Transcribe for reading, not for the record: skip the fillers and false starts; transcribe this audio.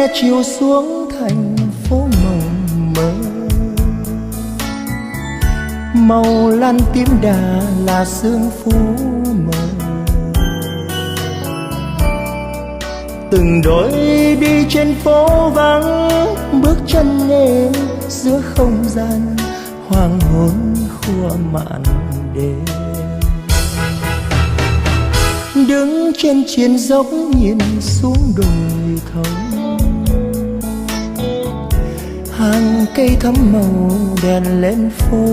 nghe chiều xuống thành phố mộng mơ, màu lan tím đà là sương phủ mờ. Từng đôi đi trên phố vắng, bước chân êm giữa không gian hoàng hôn khua mạn đêm. Đứng trên triền dốc nhìn xuống đồi thông, hàng cây thắm màu đèn lên phố